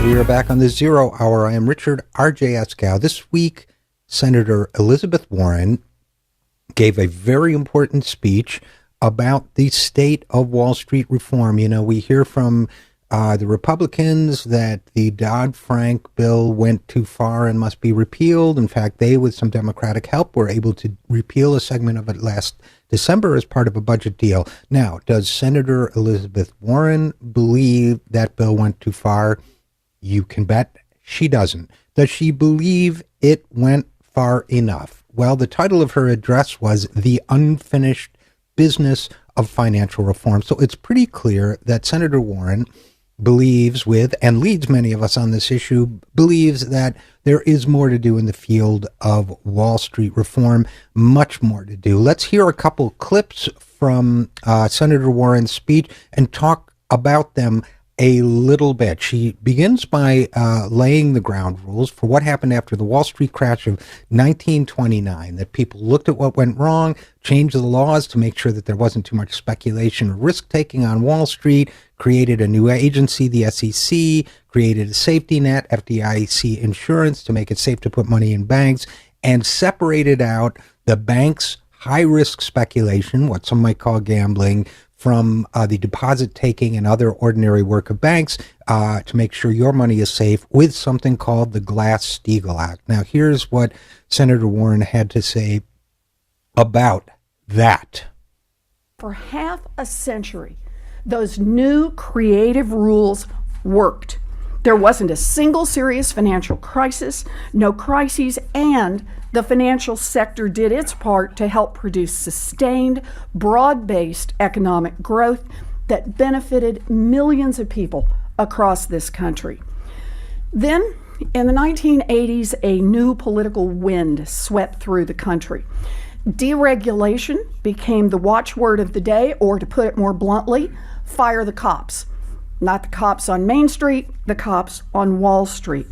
We are back on the Zero Hour. I am Richard RJ Eskow. This week, Senator Elizabeth Warren gave a very important speech about the state of Wall Street reform. You know, we hear from the Republicans that the Dodd-Frank bill went too far and must be repealed. In fact, they, with some Democratic help, were able to repeal a segment of it last December as part of a budget deal. Now, does Senator Elizabeth Warren believe that bill went too far? You can bet she doesn't. Does she believe it went far enough? Well, the title of her address was The Unfinished Business of Financial Reform. So it's pretty clear that Senator Warren believes with, and leads many of us on this issue, believes that there is more to do in the field of Wall Street reform, much more to do. Let's hear a couple clips from Senator Warren's speech and talk about them a little bit. She begins by laying the ground rules for what happened after the Wall Street crash of 1929, that people looked at what went wrong, changed the laws to make sure that there wasn't too much speculation or risk-taking on Wall Street, created a new agency, the SEC, created a safety net, FDIC insurance, to make it safe to put money in banks, and separated out the banks' high-risk speculation, what some might call gambling, from the deposit taking and other ordinary work of banks to make sure your money is safe with something called the Glass-Steagall Act. Now, here's what Senator Warren had to say about that. For half a century, those new creative rules worked. There wasn't a single serious financial crisis, no crises, and the financial sector did its part to help produce sustained, broad-based economic growth that benefited millions of people across this country. Then, in the 1980s, a new political wind swept through the country. Deregulation became the watchword of the day, or to put it more bluntly, fire the cops. Not the cops on Main Street, the cops on Wall Street.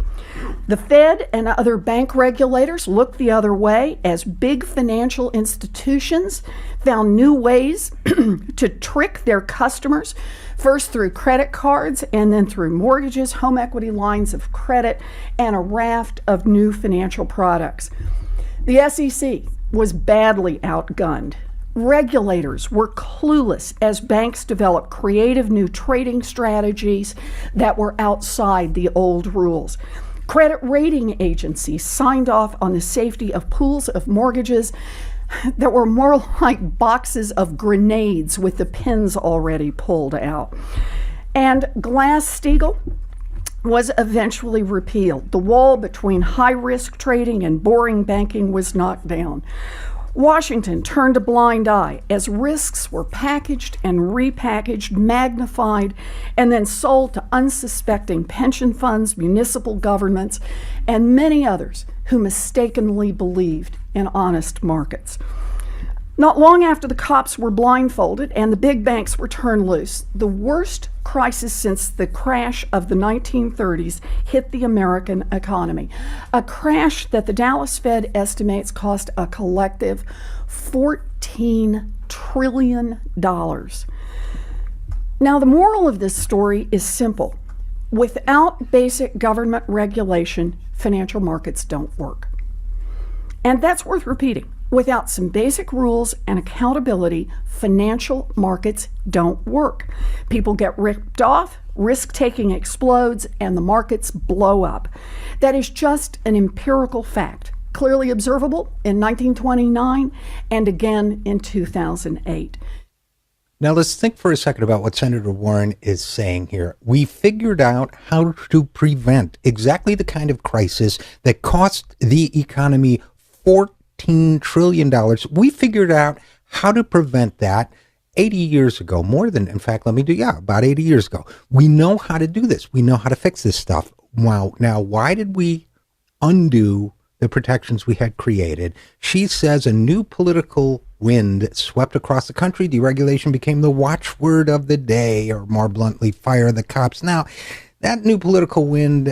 The Fed and other bank regulators looked the other way as big financial institutions found new ways to trick their customers, first through credit cards and then through mortgages, home equity lines of credit, and a raft of new financial products. The SEC was badly outgunned. Regulators were clueless as banks developed creative new trading strategies that were outside the old rules. Credit rating agencies signed off on the safety of pools of mortgages that were more like boxes of grenades with the pins already pulled out. And Glass-Steagall was eventually repealed. The wall between high-risk trading and boring banking was knocked down. Washington turned a blind eye as risks were packaged and repackaged, magnified, and then sold to unsuspecting pension funds, municipal governments, and many others who mistakenly believed in honest markets. Not long after the cops were blindfolded and the big banks were turned loose, the worst crisis since the crash of the 1930s hit the American economy. A crash that the Dallas Fed estimates cost a collective $14 trillion. Now, the moral of this story is simple. Without basic government regulation, financial markets don't work. And that's worth repeating. Without some basic rules and accountability, financial markets don't work. People get ripped off, risk-taking explodes, and the markets blow up. That is just an empirical fact, clearly observable in 1929 and again in 2008. Now let's think for a second about what Senator Warren is saying here. We figured out how to prevent exactly the kind of crisis that cost the economy $14 trillion. We figured out how to prevent that 80 years ago, more than, in fact, about 80 years ago. We know how to do this. We know how to fix this stuff. Wow. Now, why did we undo the protections we had created? She says a new political wind swept across the country. Deregulation became the watchword of the day, or more bluntly, fire the cops. Now, that new political wind,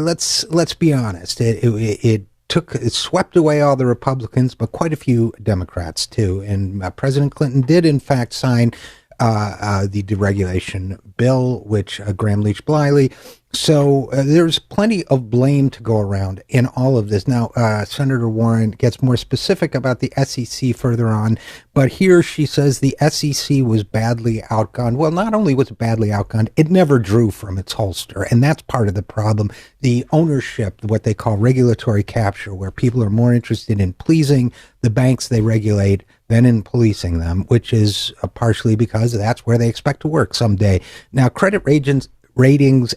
let's be honest, it swept away all the Republicans, but quite a few Democrats too. And President Clinton did, in fact, sign the deregulation bill, which Graham Leach Bliley. So there's plenty of blame to go around in all of this. Now, Senator Warren gets more specific about the SEC further on, but here she says the SEC was badly outgunned. Well, not only was it badly outgunned, it never drew from its holster, and that's part of the problem. The ownership, what they call regulatory capture, where people are more interested in pleasing the banks they regulate than in policing them, which is partially because that's where they expect to work someday. Now, credit ratings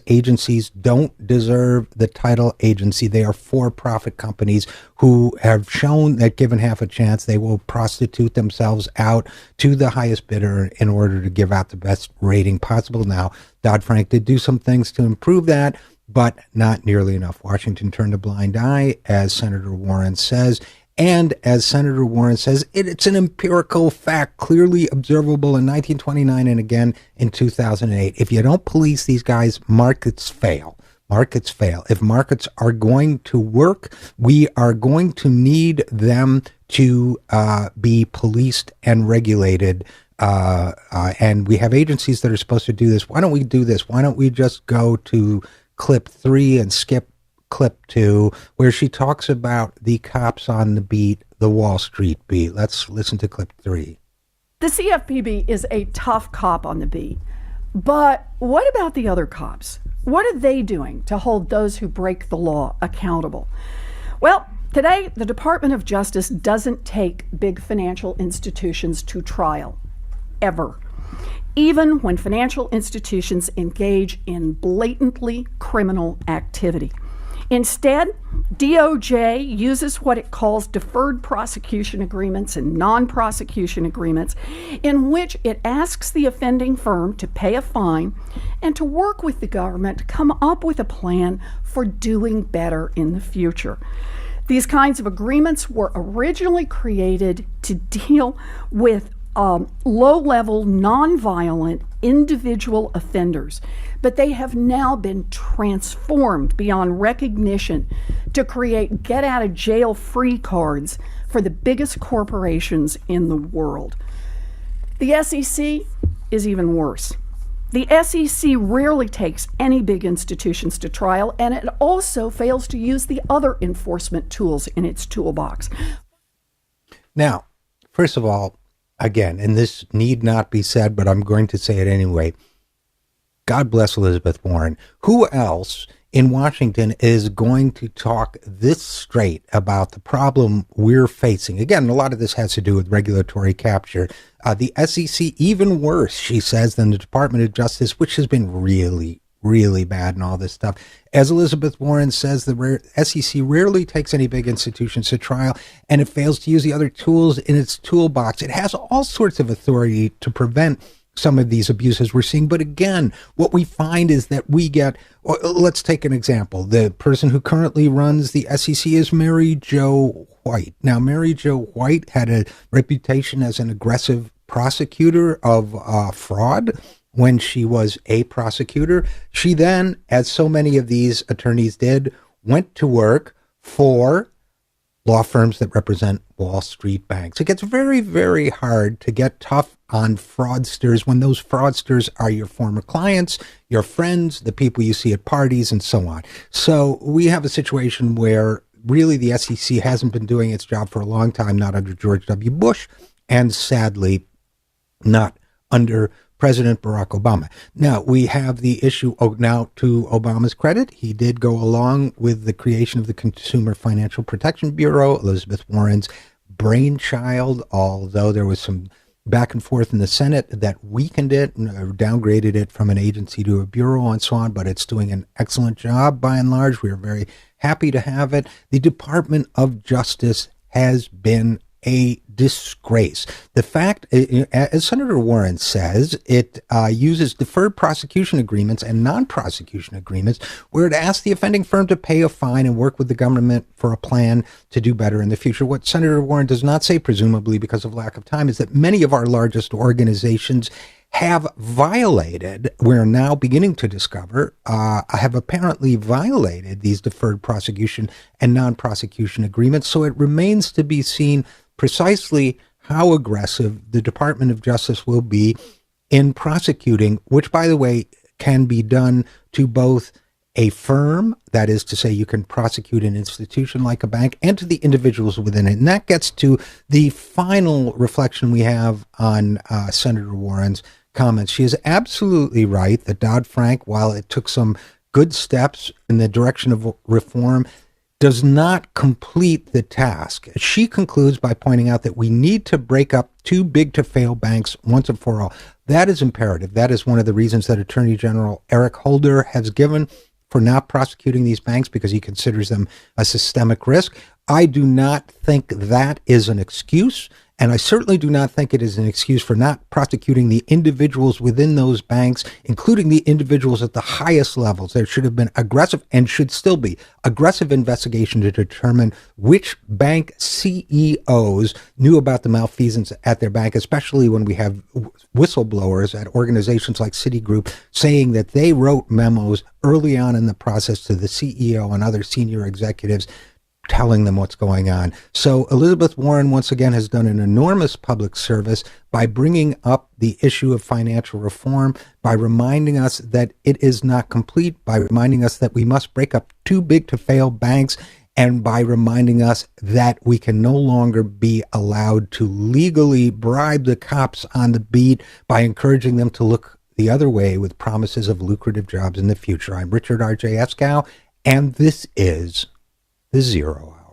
agencies don't deserve the title agency. They are for-profit companies who have shown that given half a chance, they will prostitute themselves out to the highest bidder in order to give out the best rating possible. Now, Dodd-Frank did do some things to improve that, but not nearly enough. Washington turned a blind eye, as Senator Warren says. And as Senator Warren says, it's an empirical fact, clearly observable in 1929 and again in 2008. If you don't police these guys, markets fail. Markets fail. If markets are going to work, we are going to need them to be policed and regulated. And we have agencies that are supposed to do this. Why don't we do this? Why don't we just go to clip 3 and skip clip 2, where she talks about the cops on the beat, the Wall Street beat. Let's listen to clip 3. The CFPB is a tough cop on the beat. But what about the other cops? What are they doing to hold those who break the law accountable? Well, today, the Department of Justice doesn't take big financial institutions to trial, ever. Even when financial institutions engage in blatantly criminal activity. Instead, DOJ uses what it calls deferred prosecution agreements and non-prosecution agreements, in which it asks the offending firm to pay a fine and to work with the government to come up with a plan for doing better in the future. These kinds of agreements were originally created to deal with low-level, non-violent individual offenders, but they have now been transformed beyond recognition to create get-out-of-jail-free cards for the biggest corporations in the world. The SEC is even worse. The SEC rarely takes any big institutions to trial, and it also fails to use the other enforcement tools in its toolbox. Now, first of all, again, and this need not be said, but I'm going to say it anyway, God bless Elizabeth Warren. Who else in Washington is going to talk this straight about the problem we're facing? Again, a lot of this has to do with regulatory capture. The SEC, even worse, she says, than the Department of Justice, which has been really, really bad and all this stuff. As Elizabeth Warren says, the SEC rarely takes any big institutions to trial, and it fails to use the other tools in its toolbox. It has all sorts of authority to prevent some of these abuses we're seeing. But again, what we find is that we get, let's take an example. The person who currently runs the SEC is Mary Jo White. Now, Mary Jo White had a reputation as an aggressive prosecutor of fraud when she was a prosecutor. She then, as so many of these attorneys did, went to work for law firms that represent Wall Street banks. It gets very, very hard to get tough on fraudsters when those fraudsters are your former clients, your friends, the people you see at parties, and so on. So we have a situation where really the SEC hasn't been doing its job for a long time, not under George W. Bush, and sadly, not under President Barack Obama. Now, we have the issue, now to Obama's credit, he did go along with the creation of the Consumer Financial Protection Bureau, Elizabeth Warren's brainchild, although there was some back and forth in the Senate that weakened it, downgraded it from an agency to a bureau and so on, but it's doing an excellent job by and large. We are very happy to have it. The Department of Justice has been a disgrace. The fact, as Senator Warren says, it uses deferred prosecution agreements and non-prosecution agreements where it asks the offending firm to pay a fine and work with the government for a plan to do better in the future. What Senator Warren does not say, presumably because of lack of time, is that many of our largest organizations have violated, we're now beginning to discover, have apparently violated these deferred prosecution and non-prosecution agreements. So it remains to be seen precisely how aggressive the Department of Justice will be in prosecuting, which, by the way, can be done to both a firm, that is to say, you can prosecute an institution like a bank, and to the individuals within it. And that gets to the final reflection we have on Senator Warren's comments. She is absolutely right that Dodd-Frank, while it took some good steps in the direction of reform, does not complete the task. She concludes by pointing out that we need to break up too big to fail banks once and for all. That is imperative. That is one of the reasons that Attorney General Eric Holder has given for not prosecuting these banks, because he considers them a systemic risk. I do not think that is an excuse, and I certainly do not think it is an excuse for not prosecuting the individuals within those banks, including the individuals at the highest levels. There should have been aggressive, and should still be, aggressive investigation to determine which bank CEOs knew about the malfeasance at their bank, especially when we have whistleblowers at organizations like Citigroup saying that they wrote memos early on in the process to the CEO and other senior executives telling them what's going on. So Elizabeth Warren, once again, has done an enormous public service by bringing up the issue of financial reform, by reminding us that it is not complete, by reminding us that we must break up too big to fail banks, and by reminding us that we can no longer be allowed to legally bribe the cops on the beat by encouraging them to look the other way with promises of lucrative jobs in the future. I'm Richard RJ Eskow, and this is The Zero Hour.